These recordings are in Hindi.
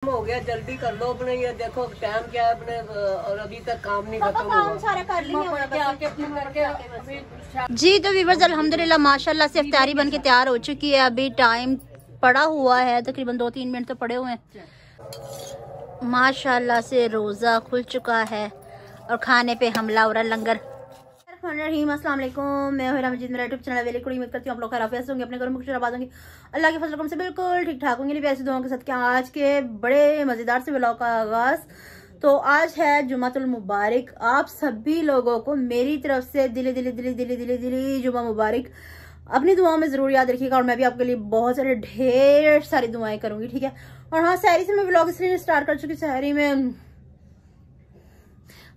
हो गया, जल्दी कर लो अपने। ये देखो टाइम क्या है अपने, और अभी तक काम नहीं खत्म हुआ। सारा कर जी तो वीवर्स अल्हम्दुलिल्लाह माशाल्लाह से इफ्तारी बन के तैयार हो चुकी है। अभी टाइम पड़ा हुआ है तकरीबन 2-3 मिनट तो पड़े हुए हैं। माशाल्लाह से रोज़ा खुल चुका है और खाने पे हमला हो रहा लंगर। अस्सलाम वालेकुम, मैं हूं मजीद, मेरा यूट्यूब चैनल वेली कुड़ी। उम्मीद करती हूं आप लोग खैरियत से होंगे, अपने घरों में खुश आबाद होंगे, अल्लाह के फजल से बिल्कुल ठीक ठाक होंगे। ऐसी दुआओं के साथ क्या आज के बड़े मज़ेदार से व्लॉग का आगाज़। तो आज है जुमातुल मुबारक। आप सभी लोगों को मेरी तरफ से दिली दिली दिली दिली दिली दिली जुमा मुबारक। अपनी दुआओं में जरूर याद रखिएगा और मैं भी आपके लिए बहुत सारे ढेर सारी दुआएं करूंगी, ठीक है। और हाँ, सहरी से मैं व्लॉग इसलिए स्टार्ट कर चुकी। सहरी में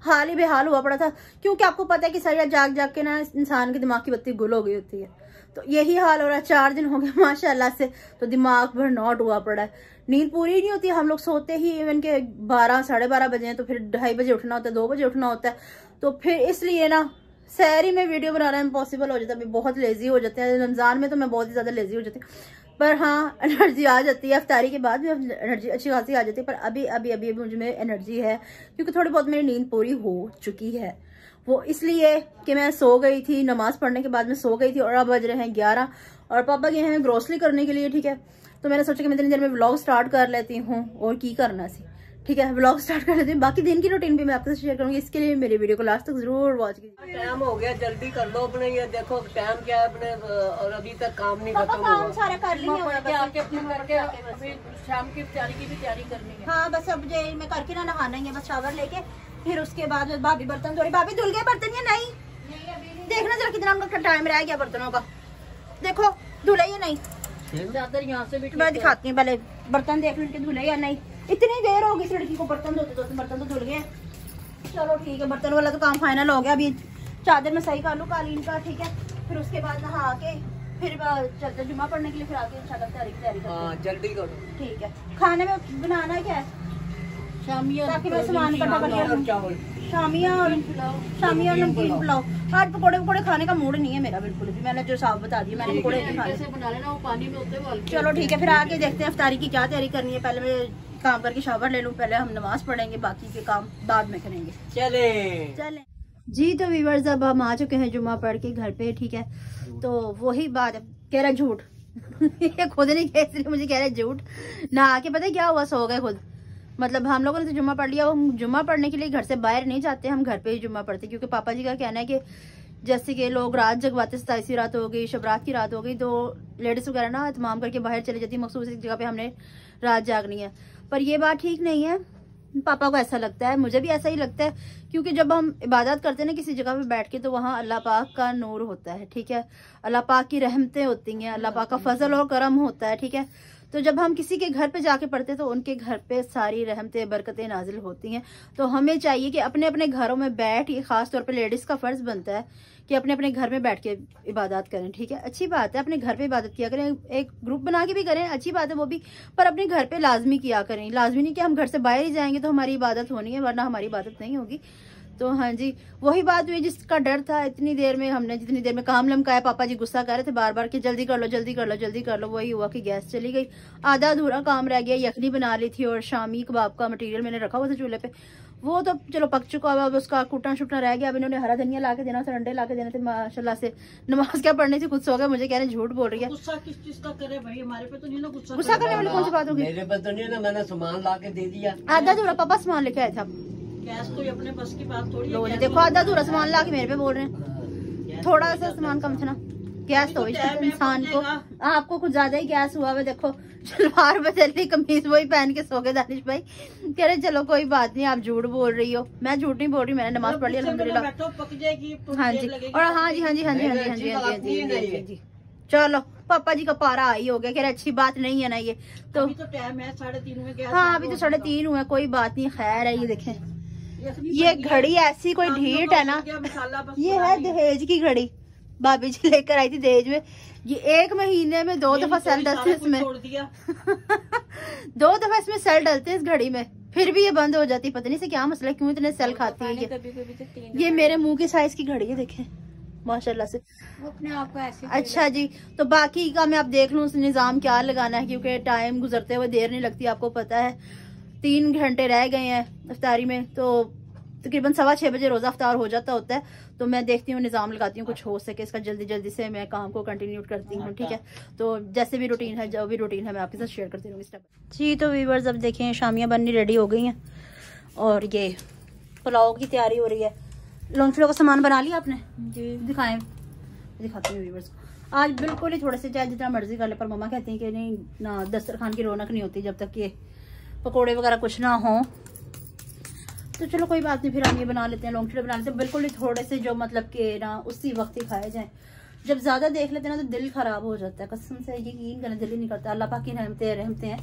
हाल ही बेहाल हुआ पड़ा था, क्योंकि आपको पता है कि सरिया जाग जाग के ना इंसान की दिमाग की बत्ती गुल हो गई होती है। तो यही हाल हो रहा है। 4 दिन हो गए माशाल्लाह से, तो दिमाग भर नॉट हुआ पड़ा है। नींद पूरी नहीं होती। हम लोग सोते ही इवन के 12 साढ़े 12 बजे हैं, तो फिर 2:30 बजे उठना होता है, 2 बजे उठना होता है। तो फिर इसलिए ना सहरी में वीडियो बनाना इम्पॉसिबल हो जाता है। बहुत लेजी हो जाते हैं। रमजान में तो मैं बहुत ही ज्यादा लेजी हो जाती हूँ, पर हाँ एनर्जी आ जाती है। इफ्तारी के बाद भी एनर्जी अच्छी खासी आ जाती है, पर अभी अभी अभी अभी मुझे में एनर्जी है, क्योंकि थोड़ी बहुत मेरी नींद पूरी हो चुकी है। वो इसलिए कि मैं सो गई थी, नमाज पढ़ने के बाद मैं सो गई थी और अब बज रहे हैं 11 और पापा गए हैं ग्रोसरी करने के लिए, ठीक है। तो मैंने सोचा कि मैं इतनी देर में व्लॉग स्टार्ट कर लेती हूँ और की करना सी, ठीक है। व्लॉग स्टार्ट कर लेती हूँ। बाकी दिन की रूटीन भी मैं आपके साथ शेयर करूंगी, इसके लिए मेरी वीडियो को लास्ट तक जरूर वॉच कीजिए। टाइम हो गया, जल्दी कर लो अपने। ये देखो टाइम क्या है अपने, और अभी तक काम नहीं खत्म हुआ। सारा कर लिया शाम की तैयारी की भी तैयारी करनी है। हाँ बस अब ये मैं करके ना नहाना ही है, बस शावर लेके फिर उसके बाद भाभी बर्तन धोरी। भाभी धुल गए बर्तन या नहीं? देखना जरा कितना उनका टाइम रह गया बर्तनों का। देखो धुले या नहीं? चादर यहाँ से भी मैं दिखाती हूँ, पहले बर्तन देख लो इनके धुले या नहीं। इतनी देर होगी इस लड़की को बर्तन धोते धोते, बर्तन तो धुल गए। चलो ठीक है, बर्तन वाला तो काम फाइनल हो गया। अभी चादर में सही कर लूँ कालीन का, ठीक है। फिर उसके बाद नहा के फिर चलते जुम्मा पढ़ने के लिए, फिर आके इंशाल्लाह तैयारी हाँ जल्दी करो, ठीक है। खाने में बनाना है क्या है? शामिया, ताकि मैं सामान इकट्ठा कर चावल, शामिया और नमकीन पुलाव। आज पकोड़े पकोड़े खाने का मूड नहीं है मेरा बिल्कुल भी। मैंने जो साफ बता दिया, मैंने पकोड़े नहीं खाने। बना लेना, वो पानी में होते हुए। चलो ठीक है, फिर आगे देखते हैं इफ्तारी की क्या तैयारी करनी है। पहले मैं काम करके शावर ले लूँ, पहले हम नमाज पढ़ेंगे, बाकी के काम बाद में करेंगे। चले जी तो व्यूअर्स अब हम आ चुके हैं जुम्मा पढ़ के घर पे, ठीक है। तो वही बात है, कह रहा झूठ ये खुद नहीं कह, इसलिए मुझे कह रहा है झूठ। ना आके पता है क्या हुआ, सो गए खुद। मतलब हम लोगों ने तो जुम्मा पढ़ लिया। वो जुम्मा पढ़ने के लिए घर से बाहर नहीं जाते, हम घर पे ही जुम्मा पढ़ते, क्योंकि पापा जी का कहना है कि जैसे कि लोग रात जगवाते, 27वीं रात हो गई, शबरात की रात हो गई, तो लेडीज वगैरह ना तमाम करके बाहर चली जाती, मखसूस जगह पे हमने रात जागनी है। पर ये बात ठीक नहीं है। पापा को ऐसा लगता है, मुझे भी ऐसा ही लगता है, क्योंकि जब हम इबादत करते हैं ना किसी जगह पे बैठ के, तो वहाँ अल्लाह पाक का नूर होता है, ठीक है। अल्लाह पाक की रहमतें होती हैं, अल्लाह पाक का फजल और करम होता है, ठीक है। तो जब हम किसी के घर पे जाके पढ़ते, तो उनके घर पे सारी रहमतें बरकतें नाजिल होती हैं। तो हमें चाहिए कि अपने अपने घरों में बैठ, ये खास तौर पे लेडीज का फर्ज बनता है कि अपने अपने घर में बैठ के इबादत करें, ठीक है। अच्छी बात है, अपने घर पे इबादत किया करें, एक ग्रुप बना के भी करें, अच्छी बात है वो भी, पर अपने घर पे लाजमी किया करें। लाजमी नहीं कि हम घर से बाहर ही जाएंगे तो हमारी इबादत होनी है, वरना हमारी इबादत नहीं होगी। तो हाँ जी, वही बात हुई जिसका डर था। इतनी देर में हमने जितनी देर में काम लमकाया, पापा जी गुस्सा कर रहे थे बार बार कि जल्दी कर लो जल्दी कर लो जल्दी कर लो। वही हुआ कि गैस चली गई, आधा अधूरा काम रह गया। यखनी बना ली थी और शामी कबाब का मटेरियल मैंने रखा हुआ था चूल्हे पे, वो तो चलो पक चुका हुआ। अब उसका कूटना शुटना रह गया। अब इन्होंने हरा धनिया ला के देना था, अंडे ला के देने थे। माशाल्लाह से नमाज क्या पढ़ने से खुद सो गए। मुझे कह रहे झूठ बोल रही है। गुस्सा किस चीज का करे भाई, हमारे पे तो नहीं ना गुस्सा। गुस्सा करने वाली कौन सी बात होगी? मेरे पे तो नहीं ना, मैंने सामान ला के दे दिया। आधा अधूरा पापा सामान लेके आए थे। गैस कोई अपने बस की बात थोड़ी लोग देखो आधा अधूरा सामान ला के मेरे पे बोल रहे हैं। थोड़ा सा सामान कम था ना। गैस तो इंसान को, आपको कुछ ज्यादा ही गैस हुआ है। देखो सलवार बदली, कमीज वही पहन के सो गए दानिश भाई। कह रहे चलो कोई बात नहीं, आप झूठ बोल रही हो। मैं झूठ नहीं बोल रही, मैंने नमाज पढ़ ली अल्हम्दुलिल्लाह। हाँ जी, और हाँ जी हाँ जी हाँ जी हाँ जी हाँ जी हाँ जी हाँ जी। चलो पापा जी का पारा आई हो गया, कह रहे अच्छी बात नहीं है ना ये तो। टाइम है 3:30 हुए। हाँ अभी तो 3:30 हुए, कोई बात नहीं, खैर है। ये देखें, ये घड़ी ऐसी कोई ढीठ है ना, ये है दहेज की घड़ी, भाभी जी लेकर आई थी दहेज में। ये 1 महीने में 2 दफा सेल डलते हैं इसमें 2 दफा इसमें सेल डलते हैं इस घड़ी में, फिर भी ये बंद हो जाती है। पता नहीं से क्या मसला है, क्यों इतने सेल खाती है ये मेरे मुंह की साइज की घड़ी है, देखें माशाल्लाह से वो अपने आप को ऐसे। अच्छा जी, तो बाकी का मैं आप देख लूँ निजाम क्या लगाना है, क्योंकि टाइम गुजरते हुए देर नहीं लगती, आपको पता है। 3 घंटे रह गए हैं इफ्तारी में, तो तकरीबन 6:15 बजे रोज़ा इफ्तार हो जाता होता है। तो मैं देखती हूँ, निज़ाम लगाती हूँ कुछ हो सके इसका, जल्दी जल्दी से मैं काम को कंटिन्यू करती हूँ, ठीक है। तो जैसे भी रूटीन है, जो भी रूटीन है, मैं आपके साथ शेयर करती रहूँगी स्टेप। जी तो व्यूअर्स, अब देखें शामियाँ बननी रेडी हो गई हैं और ये पुलाव की तैयारी हो रही है। लौंग का सामान बना लिया आपने? जी दिखाएं, दिखाती हूँ व्यूअर्स। आज बिल्कुल ही थोड़े से, चाहे जितना मर्जी कर ले, पर मम्मा कहती हैं कि नहीं ना, दस्तरखान की रौनक नहीं होती जब तक ये पकोड़े वगैरह कुछ ना हो। तो चलो कोई बात नहीं, फिर हम ये बना लेते हैं, लौंग चिड़े बना लेते हैं, बिल्कुल ही थोड़े से, जो मतलब कि ना उसी वक्त ही खाए जाएं। जब ज़्यादा देख लेते हैं ना तो दिल ख़राब हो जाता है, कसम से यकीन करना, दिल ही नहीं करता। अल्लाह पाक की रहमतें हैं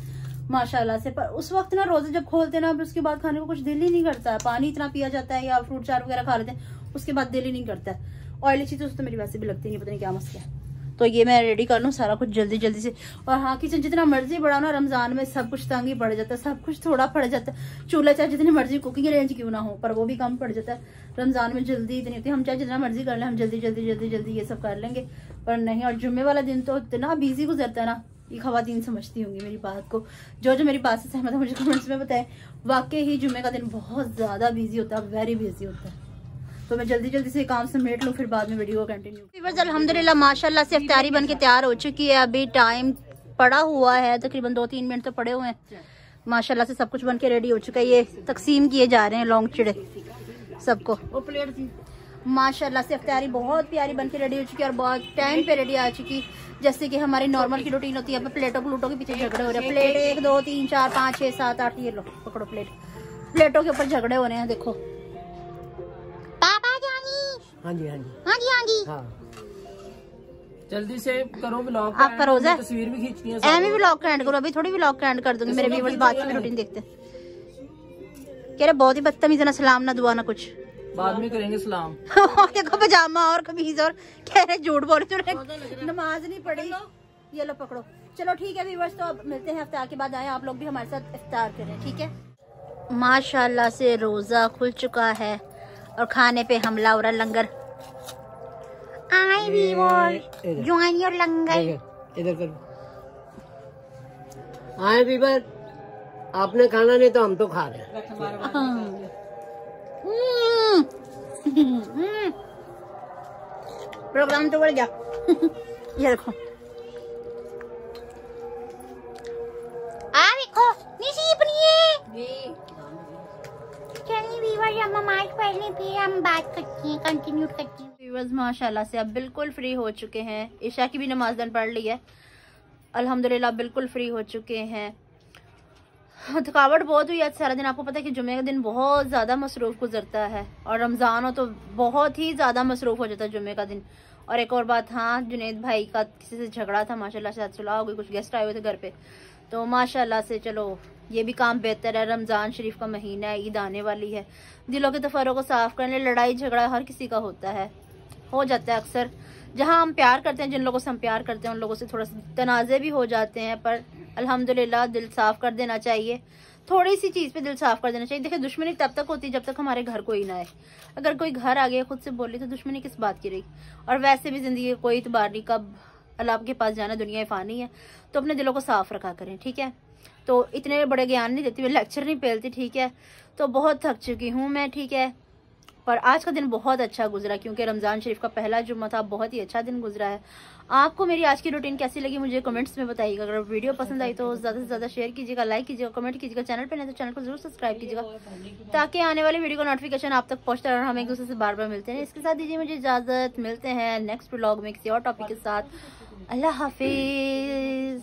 माशाल्लाह से, पर उस वक्त ना रोज़े जब खोलते हैं ना, उसके बाद खाने को कुछ दिल ही नहीं करता है। पानी इतना पिया जाता है या फ्रूट चाट वगैरह खा लेते हैं, उसके बाद दिल ही नहीं करता है। ऑयली चीज़ें तो मेरी वैसे भी लगती नहीं, पता नहीं क्या मसला है। तो ये मैं रेडी कर लूँ सारा कुछ जल्दी जल्दी से। और हाँ, किचन जितना मर्जी बड़ा ना, रमजान में सब कुछ तंग ही पड़ जाता है, सब कुछ थोड़ा पड़ जाता है। चूल्हा चाहे जितनी मर्जी कुकिंग रेंज क्यों ना हो, पर वो भी कम पड़ जाता है। रमजान में जल्दी इतनी होती है, हम चाहे जितना मर्जी कर लें, हम जल्दी जल्दी जल्दी जल्दी ये सब कर लेंगे, पर नहीं। और जुम्मे वाला दिन तो इतना बिजी गुजरता है ना, ये खवातीन समझती होंगी मेरी बात को, जो मेरी बात से सहमत है मुझे कमेंट्स में बताएं। वाकई ही जुम्मे का दिन बहुत ज्यादा बिजी होता है, वेरी बिजी होता है। तो मैं जल्दी जल्दी से काम समेट लूँ, फिर बाद में वीडियो कंटिन्यू। अल्हम्दुलिल्लाह माशाल्लाह से इफ्तारी बन के तैयार हो चुकी है। अभी टाइम पड़ा हुआ है, तकरीबन 2-3 मिनट तो पड़े हुए हैं। माशाल्लाह से सब कुछ बन के रेडी हो चुका है। ये तकसीम किए जा रहे हैं लौंग चिड़े सबको। वो प्लेट थी माशाल्लाह से इफ्तारी बहुत प्यारी बन के रेडी हो चुकी है और बहुत टाइम पे रेडी आ चुकी। जैसे कि हमारी नॉर्मल की रूटीन होती है, प्लेटों प्लूटों के पीछे झगड़े हो रहे हैं। प्लेट 1 2 3 4 5 6 7 8, ये लो पकड़ो प्लेट। प्लेटों के ऊपर झगड़े हो रहे हैं, देखो। हाँ जी हाँ जी हाँ जी हाँ जी, हाँ। जल्दी से करो व्लॉग, आपका रोजा तस्वीर भी खींचनी है। मैं भी व्लॉग का एंड करूँ, अभी थोड़ी व्लॉग का एंड कर दूंगी। मेरे व्यूअर्स बाद की रूटीन देखते हैं। कह रहे बहुत ही बदतमीज है ना, सलाम ना दुआ ना कुछ, बाद में करेंगे सलाम। देखो पजामा और कमीज, और कह रहे झूठ बोल रहे, नमाज नहीं पढ़ी। ये लो पकड़ो। चलो ठीक है व्यूअर्स, तो अब मिलते हैं इफ्तार के बाद। आए आप लोग भी हमारे साथ इफ्तार करें, ठीक है। माशाल्लाह से रोजा खुल चुका है और खाने पे हमला हो रहा, लंगर। आई व्यूअर्स, ज्वाइन योर लंगर। इधर करो। आए व्यूअर, आपने खाना नहीं तो हम तो खा रहे हैं। प्रोग्राम तो बढ़ गया। ये देखो, देखो नसीब नहीं है। चलिए व्यूअर्स, हम नमाज पढ़ लें, फिर हम बात करते हैं, कंटिन्यू करते हैं। व्यूअर्स माशाल्लाह से अब बिल्कुल फ्री हो चुके हैं। इशा की भी नमाज दन पढ़ ली है, अल्हम्दुलिल्लाह बिल्कुल फ्री हो चुके हैं। थकावट बहुत हुई आज सारा दिन। आपको पता है कि जुम्मे का दिन बहुत ज़्यादा मसरूफ़ गुजरता है, और रमज़ान हो तो बहुत ही ज़्यादा मसरूफ़ हो जाता है जुम्मे का दिन। और एक और बात, हाँ, जुनैद भाई का किसी से झगड़ा था, माशाल्लाह से सुलह हो गई। कुछ गेस्ट आए हुए थे घर पे, तो माशाल्लाह से चलो ये भी काम बेहतर है। रमज़ान शरीफ का महीना है, ईद आने वाली है, दिलों के तफरों को साफ करने। लड़ाई झगड़ा हर किसी का होता है, हो जाता है अक्सर। जहाँ हम प्यार करते हैं, जिन लोगों से हम प्यार करते हैं, उन लोगों से थोड़ा सा तनाज़े भी हो जाते हैं, पर अल्हम्दुलिल्लाह दिल साफ कर देना चाहिए। थोड़ी सी चीज़ पे दिल साफ कर देना चाहिए। देखिए, दुश्मनी तब तक होती है जब तक हमारे घर कोई ना आए। अगर कोई घर आ गया खुद से बोले तो दुश्मनी किस बात की रही। और वैसे भी ज़िंदगी कोई इतबार नहीं, कब अल्लाह के पास जाना, दुनिया फ़ानी है। तो अपने दिलों को साफ रखा करें, ठीक है। तो इतने बड़े ज्ञान नहीं देती, मैं लेक्चर नहीं पेलती, ठीक है। तो बहुत थक चुकी हूँ मैं, ठीक है। पर आज का दिन बहुत अच्छा गुजरा, क्योंकि रमज़ान शरीफ का पहला जुम्मा था। बहुत ही अच्छा दिन गुजरा है। आपको मेरी आज की रूटीन कैसी लगी मुझे कमेंट्स में बताइएगा। अगर वीडियो पसंद आई तो ज़्यादा से ज़्यादा शेयर कीजिएगा, लाइक कीजिएगा, कमेंट कीजिएगा। चैनल पर नहीं तो चैनल को जरूर सब्सक्राइब कीजिएगा, ताकि आने वाली वीडियो का नोटिफिकेशन आप तक पहुँचता रहे और हम एक दूसरे से बार बार मिलते हैं। इसके साथ दीजिए मुझे इजाज़त, मिलते हैं नेक्स्ट व्लॉग में किसी और टॉपिक के साथ। अल्लाह हाफिज़।